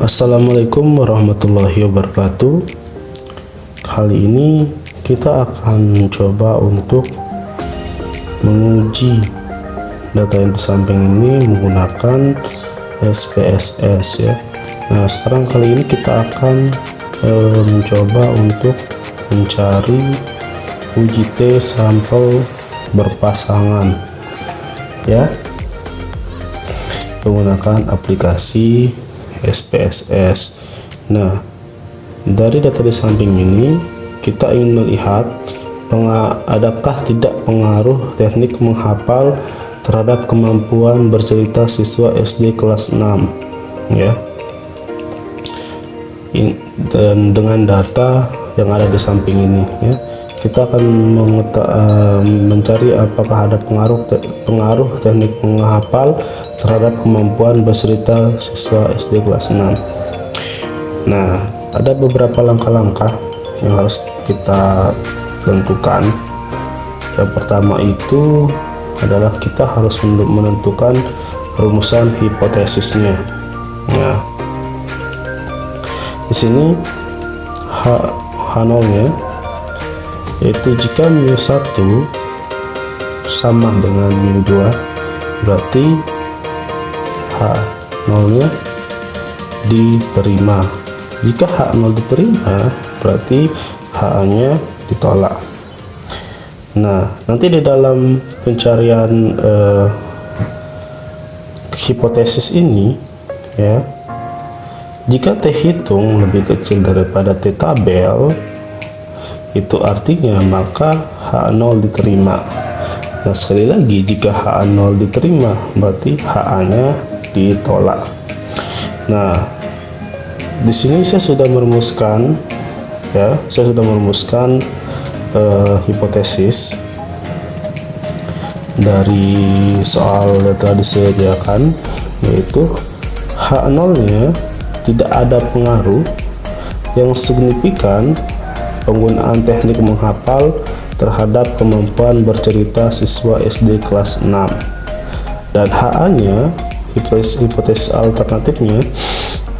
Assalamualaikum warahmatullahi wabarakatuh. Kali ini kita akan coba untuk menguji data yang di samping ini menggunakan SPSS ya. Nah, sekarang kali ini kita akan mencoba untuk mencari UJT sampel berpasangan ya, menggunakan aplikasi SPSS. Nah, dari data di samping ini kita ingin melihat adakah tidak pengaruh teknik menghafal terhadap kemampuan bercerita siswa SD kelas 6 ya. Dan dengan data yang ada di samping ini ya, kita akan mencari apakah ada pengaruh teknik menghafal terhadap kemampuan bercerita siswa SD kelas 6. Nah, ada beberapa langkah-langkah yang harus kita tentukan. Yang pertama itu adalah kita harus menentukan rumusan hipotesisnya. Nah, di sini H0-nya yaitu jika mu1 sama dengan mu2, berarti H0-nya diterima. Jika H0 diterima, berarti HA-nya ditolak. Nah, nanti di dalam pencarian hipotesis ini ya, jika T hitung lebih kecil daripada T tabel, itu artinya maka H0 diterima. Nah, sekali lagi, jika HA0 diterima, berarti HA-nya ditolak. Nah, di sini saya sudah merumuskan ya, hipotesis dari soal yang telah disediakan, yaitu H0-nya tidak ada pengaruh yang signifikan penggunaan teknik menghafal terhadap kemampuan bercerita siswa SD kelas 6, dan HA-nya, hipotesis alternatifnya,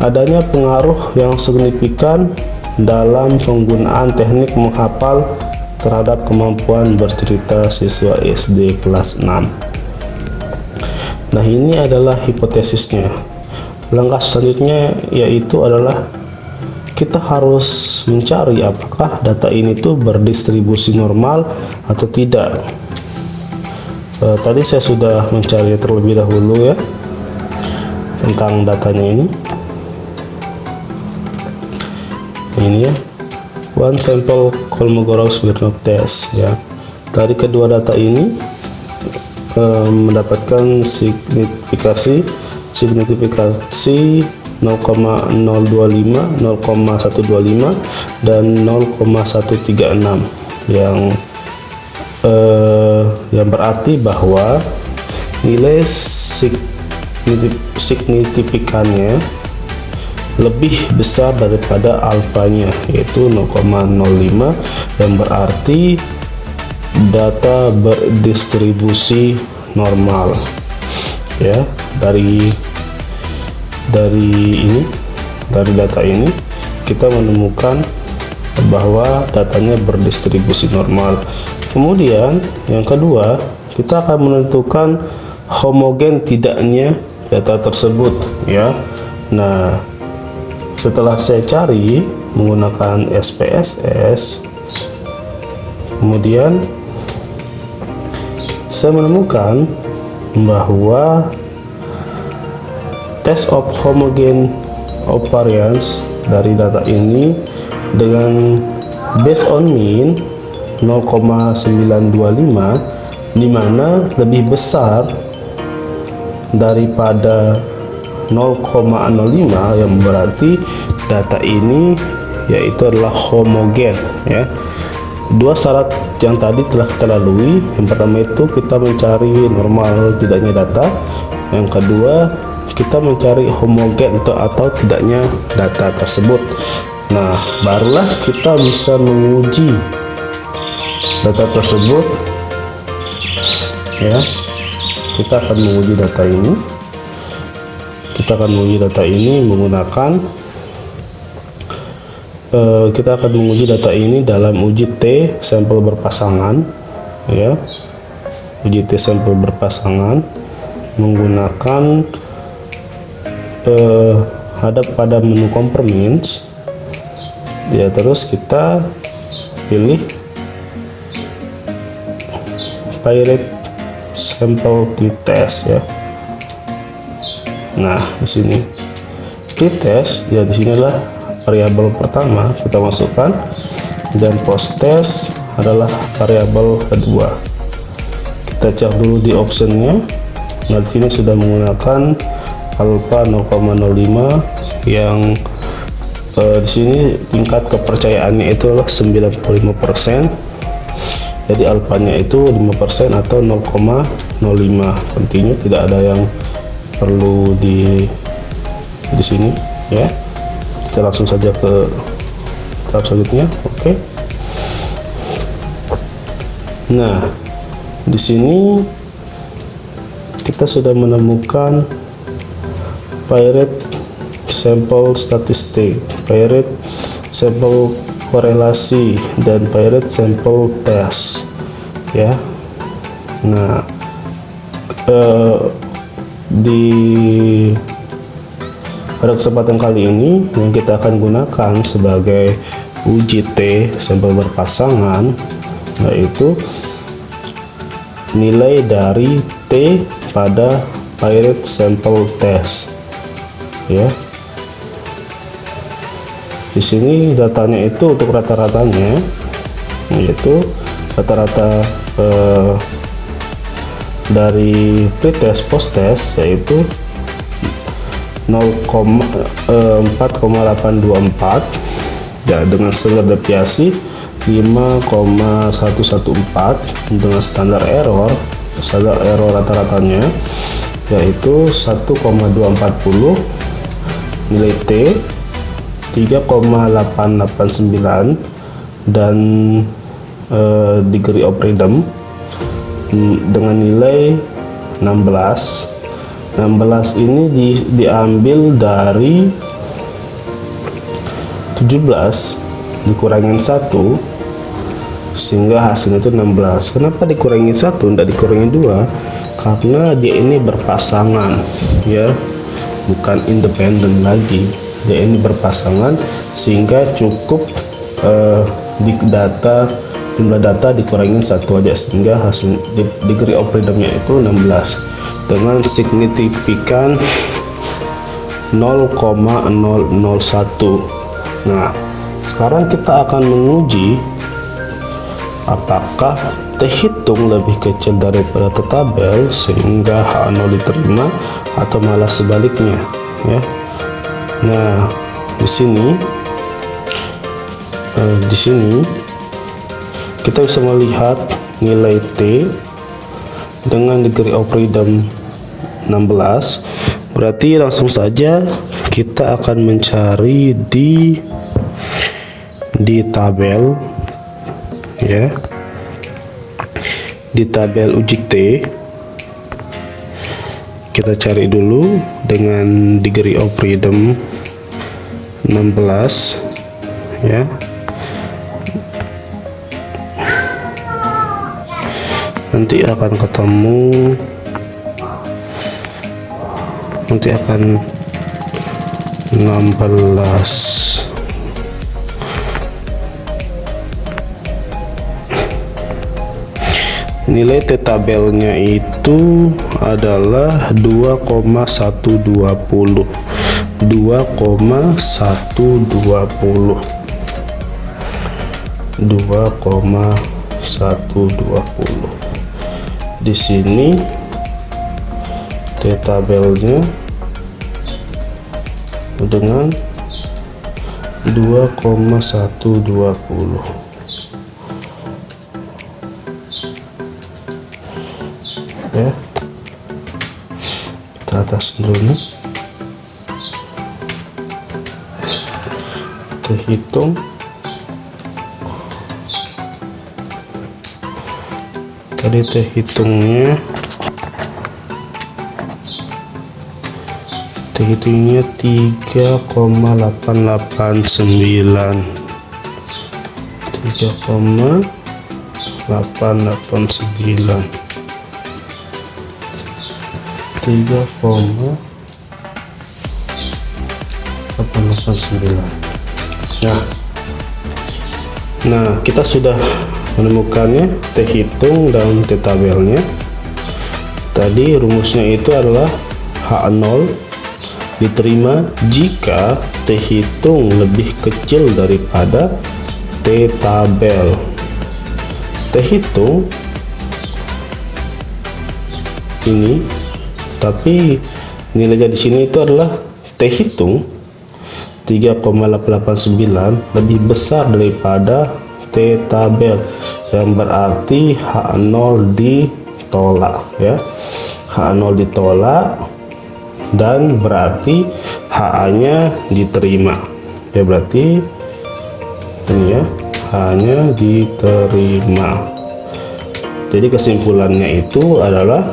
adanya pengaruh yang signifikan dalam penggunaan teknik menghafal terhadap kemampuan bercerita siswa SD kelas 6. Nah, ini adalah hipotesisnya. Langkah selanjutnya yaitu adalah kita harus mencari apakah data ini tuh berdistribusi normal atau tidak. Tadi saya sudah mencari terlebih dahulu ya tentang datanya ini ya, one sample Kolmogorov-Smirnov test ya. Dari kedua data ini mendapatkan signifikasi 0,025, 0,125 dan 0,136 yang berarti bahwa nilai signifikannya lebih besar daripada alfanya, yaitu 0,05, yang berarti data berdistribusi normal ya. Dari data ini kita menemukan bahwa datanya berdistribusi normal. Kemudian yang kedua, kita akan menentukan homogen tidaknya data tersebut ya. Nah, setelah saya cari menggunakan SPSS, kemudian saya menemukan bahwa test of homogen of variance dari data ini dengan based on mean 0,925, dimana lebih besar daripada 0,05, yang berarti data ini yaitu adalah homogen ya. Dua syarat yang tadi telah kita lalui. Yang pertama itu kita mencari normal tidaknya data, yang kedua kita mencari homogen atau tidaknya data tersebut. Nah, barulah kita bisa menguji data tersebut ya. Kita akan menguji data ini kita akan menguji data ini menggunakan dalam uji T sampel berpasangan, ya. Uji T sampel berpasangan menggunakan hadap pada menu Comprehends, ya. Terus kita pilih Pirate Sample Pretest, ya. Nah, di sini pretest, ya, di sinilah variabel pertama kita masukkan, dan post test adalah variabel kedua. Kita cek dulu di optionnya. Nah, di sini sudah menggunakan alpha 0,05 yang di sini tingkat kepercayaannya itu adalah 95%. Jadi alfanya itu 5% atau 0,05. Tentunya tidak ada yang perlu di sini, ya. Kita langsung saja ke tahap selanjutnya. Oke. Nah, di sini kita sudah menemukan Pirate Sample Statistik, Pirate Sample Korelasi, dan Pirate Sample Test, ya. Nah, pada kesempatan kali ini yang kita akan gunakan sebagai uji T sampel berpasangan, yaitu nilai dari T pada Pirate Sample Test, ya. Di sini datanya itu untuk rata-ratanya, yaitu rata-rata dari pretest post test yaitu 4,824, ya, dengan standar deviasi 5,114, dengan standar error rata-ratanya yaitu 1,240, nilai T 3,889, dan degree of freedom dengan nilai 16. 16 ini diambil dari 17 dikurangin 1 sehingga hasilnya itu 16. Kenapa dikurangin 1 tidak dikurangin 2? Karena dia ini berpasangan, ya, bukan independen lagi. Dia ini berpasangan sehingga cukup jumlah data dikurangin 1 aja, sehingga hasil degree of freedomnya itu 16 dengan signifikan 0,001. Nah, sekarang kita akan menguji apakah terhitung lebih kecil daripada tabel sehingga H0 diterima atau malah sebaliknya, ya. Nah, di sini kita bisa melihat nilai T dengan degree of freedom 16. Berarti langsung saja kita akan mencari di tabel, ya, di tabel uji T. Kita cari dulu dengan degree of freedom 16, ya. Nanti akan ketemu, nanti akan 16. Nilai T tabelnya itu adalah 2,120. 2,120. Di sini T tabelnya dengan 2,120. Ya, kita atas dulu, kita hitung. Tadi T Hitungnya 3,889 Nah, kita sudah menemukannya T hitung dan T tabelnya. Tadi rumusnya itu adalah H0 diterima jika T hitung lebih kecil daripada T tabel. T hitung ini, tapi nilainya di sini itu adalah T hitung 3,889 lebih besar daripada T tabel, yang berarti H0 ditolak ya. H0 ditolak dan berarti HA-nya diterima ya, berarti ini ya, H-nya diterima. Jadi kesimpulannya itu adalah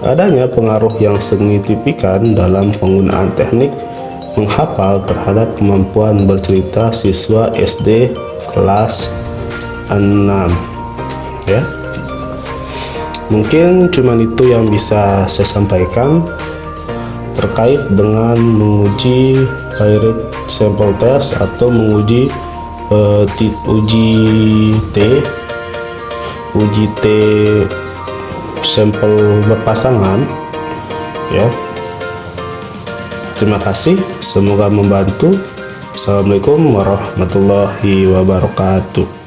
adanya pengaruh yang signifikan dalam penggunaan teknik menghafal terhadap kemampuan bercerita siswa SD kelas 6 ya. Mungkin cuman itu yang bisa saya sampaikan terkait dengan menguji Pirate Sample Test atau menguji uji T sampel berpasangan ya. Terima kasih, semoga membantu. Assalamualaikum warahmatullahi wabarakatuh.